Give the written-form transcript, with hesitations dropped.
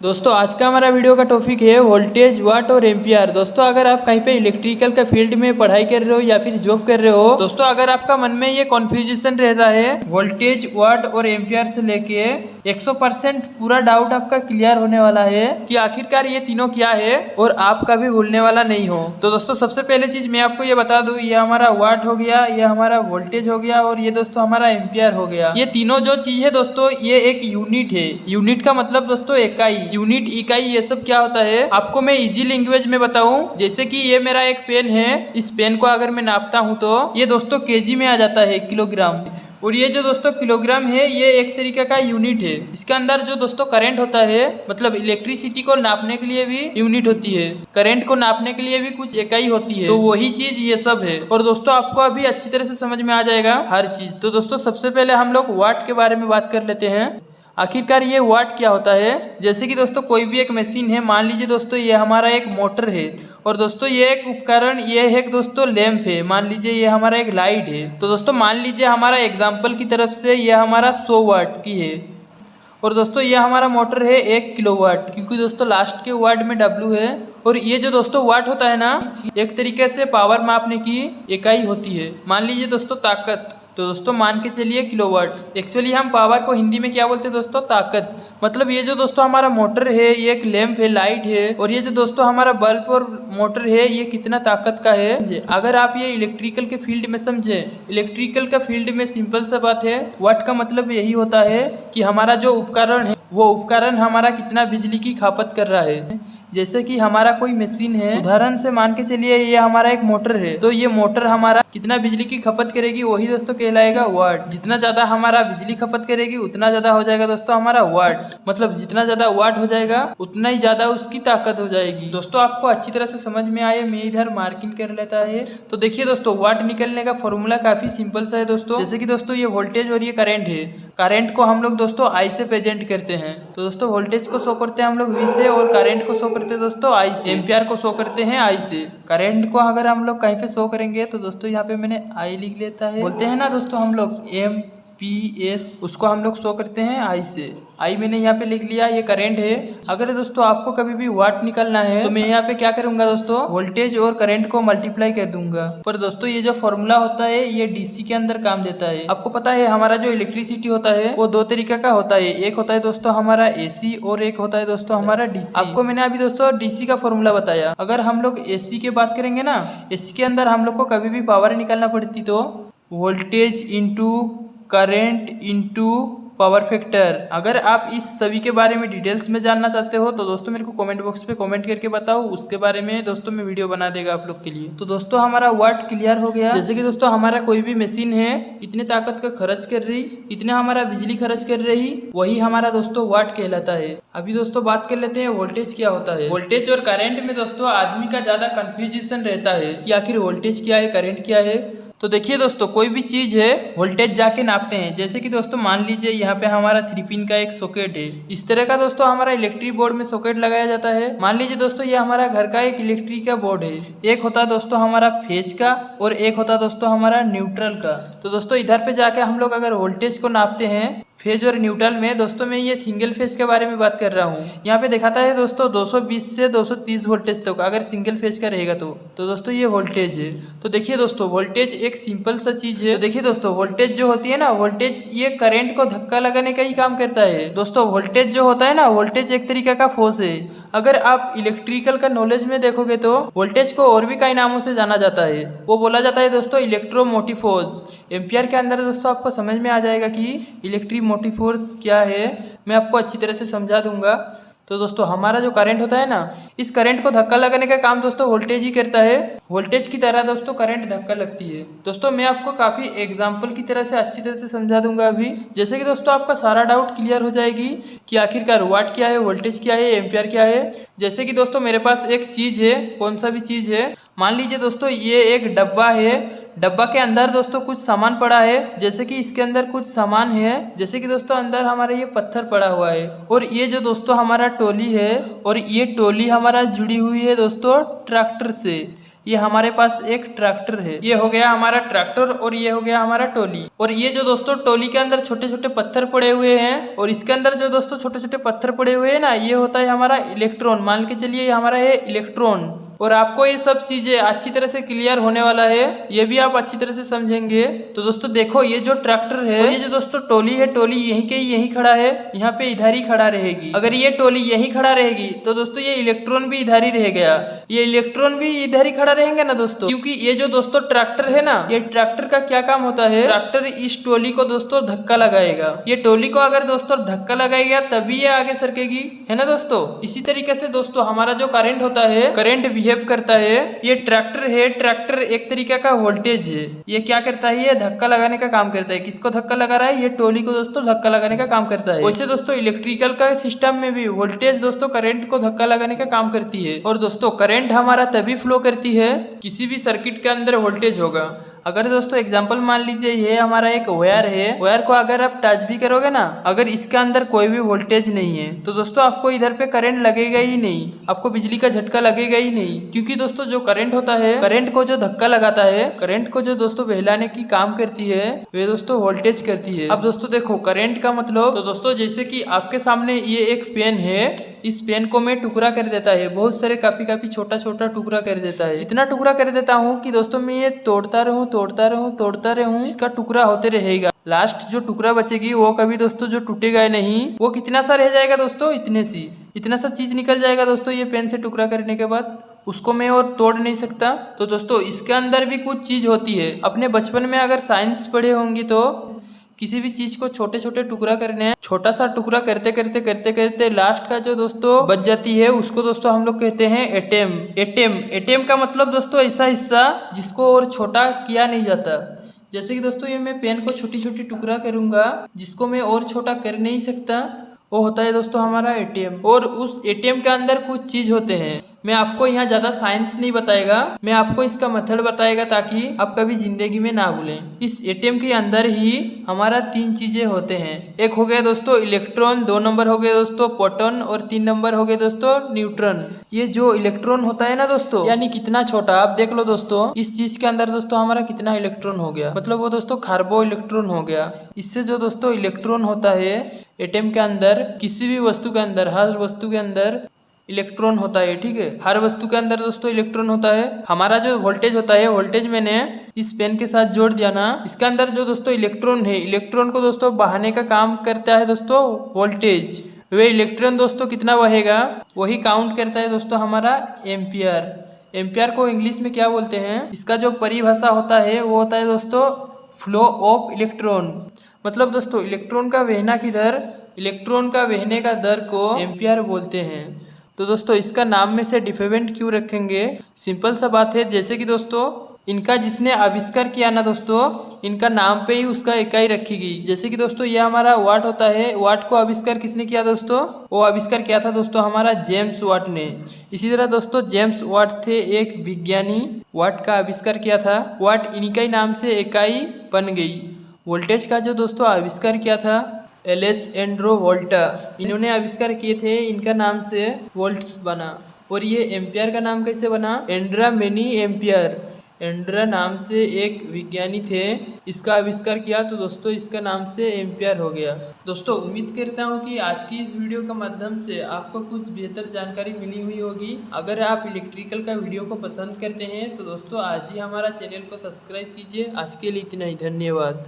दोस्तों आज का हमारा वीडियो का टॉपिक है वोल्टेज वाट और एम्पियर। दोस्तों अगर आप कहीं पे इलेक्ट्रिकल का फील्ड में पढ़ाई कर रहे हो या फिर जॉब कर रहे हो, दोस्तों अगर आपका मन में ये कॉन्फ्यूजन रहता है वोल्टेज वाट और एम्पियर से लेके 100% पूरा डाउट आपका क्लियर होने वाला है कि आखिरकार ये तीनों क्या है और आप कभी भूलने वाला नहीं हो। तो दोस्तों सबसे पहले चीज मैं आपको ये बता दूं, ये हमारा वाट हो गया, ये हमारा वोल्टेज हो गया और ये दोस्तों हमारा एम्पियर हो गया। ये तीनों जो चीज है दोस्तों ये एक यूनिट है। यूनिट का मतलब दोस्तों इकाई, यूनिट इकाई ये सब क्या होता है आपको मैं इजी लैंग्वेज में बताऊं। जैसे कि ये मेरा एक पेन है, इस पेन को अगर मैं नापता हूं तो ये दोस्तों केजी में आ जाता है, किलोग्राम। और ये जो दोस्तों किलोग्राम है ये एक तरीके का यूनिट है। इसके अंदर जो दोस्तों करंट होता है, मतलब इलेक्ट्रिसिटी को नापने के लिए भी यूनिट होती है, करंट को नापने के लिए भी कुछ इकाई होती है, तो वही चीज ये सब है। और दोस्तों आपको अभी अच्छी तरह से समझ में आ जाएगा हर चीज। तो दोस्तों सबसे पहले हम लोग वाट के बारे में बात कर लेते हैं। आखिरकार ये वाट क्या होता है। जैसे कि दोस्तों कोई भी एक मशीन है, मान लीजिए दोस्तों ये हमारा एक मोटर है और दोस्तों ये एक उपकरण, ये है दोस्तों लैंप है। मान लीजिए ये हमारा एक लाइट है। तो दोस्तों मान लीजिए हमारा एग्जांपल की तरफ से ये हमारा 100 वाट की है और दोस्तों ये हमारा मोटर है 1 किलोवाट, क्योंकि दोस्तों लास्ट के वर्ड में W है। और ये जो दोस्तों वाट होता है ना, एक तरीके से पावर मापने की इकाई होती है। मान लीजिए दोस्तों ताकत, तो दोस्तों मान के चलिए किलोवाट। एक्चुअली हम पावर को हिंदी में क्या बोलते हैं दोस्तों, ताकत। मतलब ये जो दोस्तों हमारा मोटर है, ये एक लैंप है, लाइट है, और ये जो दोस्तों हमारा बल्ब और मोटर है ये कितना ताकत का है। अगर आप ये इलेक्ट्रिकल के फील्ड में समझे, इलेक्ट्रिकल का फील्ड में सिंपल सा बात है, वाट का मतलब यही होता है कि हमारा जो उपकरण है वो उपकरण हमारा कितना बिजली की खपत कर रहा है। जैसे कि हमारा कोई मशीन है, उदाहरण से मान के चलिए ये हमारा एक मोटर है, तो ये मोटर हमारा कितना बिजली की खपत करेगी वही दोस्तों कहलाएगा वाट। जितना ज्यादा हमारा बिजली खपत करेगी उतना ज्यादा हो जाएगा दोस्तों हमारा वाट। मतलब जितना ज्यादा वाट हो जाएगा उतना ही ज्यादा उसकी ताकत हो जाएगी। दोस्तों आपको अच्छी तरह से समझ में आए, मैं इधर मार्किंग कर लेता है। तो देखिए दोस्तों वाट निकलने का फॉर्मूला काफी सिंपल सा है दोस्तों। जैसे कि दोस्तों ये वोल्टेज और ये करंट है, करंट को हम लोग दोस्तों आई से प्रेजेंट करते हैं। तो दोस्तों वोल्टेज को शो करते हैं हम लोग V से और करंट को शो करते हैं दोस्तों I से। एम्पियर को शो करते हैं I से। करंट को अगर हम लोग कहीं पे शो करेंगे तो दोस्तों यहाँ पे मैंने I लिख लेता है। बोलते हैं ना दोस्तों हम लोग MPS, उसको हम लोग शो करते हैं I से। आई मैंने यहाँ पे लिख लिया, ये करंट है। अगर दोस्तों आपको कभी भी वाट निकलना है तो मैं यहाँ पे क्या करूंगा दोस्तों, वोल्टेज और करंट को मल्टीप्लाई कर दूंगा। पर दोस्तों ये जो फॉर्मूला होता है ये डीसी के अंदर काम देता है। आपको पता है हमारा जो इलेक्ट्रिसिटी होता है वो दो तरीके का होता है, एक होता है दोस्तों हमारा एसी और एक होता है दोस्तों हमारा डीसी। आपको मैंने अभी दोस्तों डीसी का फॉर्मूला बताया। अगर हम लोग एसी की बात करेंगे ना, एसी के अंदर हम लोग को कभी भी पावर निकालना पड़ती तो voltage into current into power factor. अगर आप इस सभी के बारे में डिटेल्स में जानना चाहते हो तो दोस्तों मेरे को कमेंट बॉक्स पे कमेंट करके बताओ, उसके बारे में दोस्तों मैं वीडियो बना देगा आप लोग के लिए। तो दोस्तों हमारा वाट क्लियर हो गया। जैसे कि दोस्तों हमारा कोई भी मशीन है कितने ताकत का खर्च कर रही, कितना हमारा बिजली खर्च कर रही, वही हमारा दोस्तों वाट कहलाता है। अभी दोस्तों बात कर लेते हैं वोल्टेज क्या होता है। वोल्टेज और करंट में दोस्तों आदमी का ज्यादा कंफ्यूजन रहता है कि आखिर वोल्टेज क्या है, करंट क्या है। तो देखिए दोस्तों कोई भी चीज है वोल्टेज जाके नापते हैं। जैसे कि दोस्तों मान लीजिए यहाँ पे हमारा 3 पिन का एक सॉकेट है, इस तरह का दोस्तों हमारा इलेक्ट्रिक बोर्ड में सॉकेट लगाया जाता है। मान लीजिए दोस्तों ये हमारा घर का एक इलेक्ट्रिक का बोर्ड है, एक होता है दोस्तों हमारा फेज का और एक होता है दोस्तों हमारा न्यूट्रल का। तो दोस्तों इधर पे जाके हम लोग अगर वोल्टेज को नापते हैं फेज और न्यूट्रल में, दोस्तों मैं ये सिंगल फेज के बारे में बात कर रहा हूँ। यहाँ पे दिखाता है दोस्तों 220 से 230 वोल्टेज तक अगर सिंगल फेज का रहेगा तो दोस्तों ये वोल्टेज है। तो देखिए दोस्तों वोल्टेज एक सिंपल सा चीज है। तो देखिए दोस्तों वोल्टेज जो होती है ना, वोल्टेज ये करंट को धक्का लगाने का ही काम करता है। दोस्तों वोल्टेज जो होता है ना, वोल्टेज एक तरीका का फोर्स है। अगर आप इलेक्ट्रिकल का नॉलेज में देखोगे तो वोल्टेज को और भी कई नामों से जाना जाता है। वो बोला जाता है दोस्तों इलेक्ट्रोमोटिव फोर्स। एम्पियर के अंदर दोस्तों आपको समझ में आ जाएगा कि इलेक्ट्रिक मोटिव फोर्स क्या है, मैं आपको अच्छी तरह से समझा दूंगा। तो दोस्तों हमारा जो करंट होता है ना, इस करंट को धक्का लगाने का काम दोस्तों वोल्टेज ही करता है। वोल्टेज की तरह दोस्तों करंट धक्का लगती है। दोस्तों मैं आपको काफी एग्जांपल की तरह से अच्छी तरह से समझा दूंगा अभी, जैसे कि दोस्तों आपका सारा डाउट क्लियर हो जाएगी कि आखिरकार वाट क्या है, वोल्टेज क्या है, एम्पियर क्या है। जैसे कि दोस्तों मेरे पास एक चीज है, कौन सा भी चीज है, मान लीजिए दोस्तों ये एक डब्बा है, डब्बा के अंदर दोस्तों कुछ सामान पड़ा है। जैसे कि इसके अंदर कुछ सामान है, जैसे कि दोस्तों अंदर हमारा ये पत्थर पड़ा हुआ है और ये जो दोस्तों हमारा टोली है और ये टोली हमारा जुड़ी हुई है दोस्तों ट्रैक्टर से। ये हमारे पास एक ट्रैक्टर है। ये हो गया हमारा ट्रैक्टर और ये हो गया हमारा टोली। और ये जो दोस्तों टोली के अंदर छोटे छोटे पत्थर पड़े हुए हैं और इसके अंदर जो दोस्तों छोटे छोटे पत्थर पड़े हुए हैं ना, ये होता है हमारा इलेक्ट्रॉन। मान के चलिए ये हमारा है इलेक्ट्रॉन। और आपको ये सब चीजें अच्छी तरह से क्लियर होने वाला है, ये भी आप अच्छी तरह से समझेंगे। तो दोस्तों देखो ये जो ट्रैक्टर है, ये जो दोस्तों टोली है, टोली यहीं के यहीं खड़ा है, यहाँ पे इधर ही खड़ा रहेगी। अगर ये टोली यहीं खड़ा रहेगी तो दोस्तों ये इलेक्ट्रॉन भी इधर ही रह गया, ये इलेक्ट्रॉन भी इधर ही खड़ा रहेंगे ना दोस्तों। क्योंकि ये जो दोस्तों ट्रैक्टर है ना, ये ट्रैक्टर का क्या काम होता है, ट्रैक्टर इस टोली को दोस्तों धक्का लगाएगा। ये टोली को अगर दोस्तों धक्का लगाएगा तभी ये आगे सरकेगी, है ना दोस्तों। इसी तरीके से दोस्तों हमारा जो करंट होता है, करंट बिहेव करता है। ये ट्रैक्टर है, ट्रैक्टर एक तरीके का वोल्टेज है। ये क्या करता है, ये धक्का लगाने का काम करता है। किसको धक्का लगा रहा है, ये टोली को दोस्तों धक्का लगाने का काम करता है। वैसे दोस्तों इलेक्ट्रिकल का सिस्टम में भी वोल्टेज दोस्तों करंट को धक्का लगाने का काम करती है। और दोस्तों करंट हमारा तभी फ्लो करती है किसी भी सर्किट के अंदर वोल्टेज होगा। अगर दोस्तों एग्जांपल मान लीजिए ये हमारा एक वायर है, वायर को अगर आप टच भी करोगे ना, अगर इसके अंदर कोई भी वोल्टेज नहीं है तो दोस्तों आपको इधर पे करंट लगेगा ही नहीं, आपको बिजली का झटका लगेगा ही नहीं। क्योंकि दोस्तों जो करंट होता है, करंट को जो धक्का लगाता है, करंट को जो दोस्तों बहलाने की काम करती है, वे दोस्तों वोल्टेज करती है। अब दोस्तों देखो करंट का मतलब, तो दोस्तों जैसे कि आपके सामने ये एक पेन है, इस पेन को मैं टुकड़ा कर देता है, बहुत सारे काफी छोटा छोटा टुकड़ा कर देता है। इतना टुकड़ा कर देता हूँ कि दोस्तों मैं ये तोड़ता रहूं, इसका टुकड़ा होते रहेगा। लास्ट जो टुकड़ा बचेगी वो कभी दोस्तों जो टूटेगा नहीं, वो कितना सा रह जाएगा दोस्तों, इतना सा चीज निकल जाएगा दोस्तों ये पेन से टुकड़ा करने के बाद। उसको मैं और तोड़ नहीं सकता। तो दोस्तों इसके अंदर भी कुछ चीज होती है। अपने बचपन में अगर साइंस पढ़े होंगे तो किसी भी चीज को छोटे छोटे टुकड़ा करने हैं, छोटा सा टुकड़ा करते करते लास्ट का जो दोस्तों बच जाती है, उसको दोस्तों हम लोग कहते हैं एटम। एटम का मतलब दोस्तों ऐसा हिस्सा जिसको और छोटा किया नहीं जाता। जैसे कि दोस्तों ये मैं पेन को छोटी छोटी टुकड़ा करूंगा जिसको मैं और छोटा कर नहीं सकता, वो होता है दोस्तों हमारा एटीएम। और उस एटीएम के अंदर कुछ चीज होते हैं। मैं आपको यहाँ ज्यादा साइंस नहीं बताएगा, मैं आपको इसका मेथड बताएगा ताकि आप कभी जिंदगी में ना भूलें। इस एटीएम के अंदर ही हमारा 3 चीजें होते हैं। एक हो गया दोस्तों इलेक्ट्रॉन, 2 नंबर हो गए दोस्तों प्रोटॉन और 3 नंबर हो गए दोस्तों न्यूट्रॉन। ये जो इलेक्ट्रॉन होता है ना दोस्तों, यानी कितना छोटा, आप देख लो दोस्तों इस चीज के अंदर दोस्तों हमारा कितना इलेक्ट्रॉन हो गया, मतलब वो दोस्तों कार्बो इलेक्ट्रॉन हो गया। इससे जो दोस्तों इलेक्ट्रॉन होता है एटम के अंदर, किसी भी वस्तु के अंदर, हर वस्तु के अंदर इलेक्ट्रॉन होता है, ठीक है। हर वस्तु के अंदर दोस्तों इलेक्ट्रॉन होता है। हमारा जो वोल्टेज होता है, वोल्टेज मैंने इस पेन के साथ जोड़ दिया ना, इसके अंदर जो दोस्तों इलेक्ट्रॉन है, इलेक्ट्रॉन को दोस्तों बहाने का काम करता है दोस्तों वोल्टेज। वे इलेक्ट्रॉन दोस्तों कितना बहेगा वही काउंट करता है दोस्तों हमारा एम्पियर। एम्पियर को इंग्लिश में क्या बोलते हैं, इसका जो परिभाषा होता है वो होता है दोस्तों फ्लो ऑफ इलेक्ट्रॉन। मतलब दोस्तों इलेक्ट्रॉन का बहना की दर, इलेक्ट्रॉन का बहने का दर को एम्पियर बोलते हैं। तो दोस्तों इसका नाम में से डिफरेंट क्यों रखेंगे, सिंपल सा बात है। जैसे कि दोस्तों इनका जिसने आविष्कार किया ना दोस्तों, इनका नाम पे ही उसका इकाई रखी गई। जैसे कि दोस्तों ये हमारा वाट होता है, वाट को आविष्कार किसने किया दोस्तों, वो आविष्कार किया था दोस्तों हमारा जेम्स वाट ने। इसी तरह दोस्तों जेम्स वाट थे एक विज्ञानी, वाट का आविष्कार किया था, वाट इनका ही नाम से इकाई बन गई। वोल्टेज का जो दोस्तों आविष्कार किया था एलेसेंड्रो वोल्टा, इन्होंने आविष्कार किए थे, इनका नाम से वोल्ट्स बना। और ये एम्पियर का नाम कैसे बना, एंड्रा मेनी एम्पियर, एंड्रा नाम से एक विज्ञानी थे, इसका आविष्कार किया तो दोस्तों इसका नाम से एम्पियर हो गया। दोस्तों उम्मीद करता हूँ कि आज की इस वीडियो के माध्यम से आपको कुछ बेहतर जानकारी मिली हुई होगी। अगर आप इलेक्ट्रिकल का वीडियो को पसंद करते हैं तो दोस्तों आज ही हमारा चैनल को सब्सक्राइब कीजिए। आज के लिए इतना ही, धन्यवाद।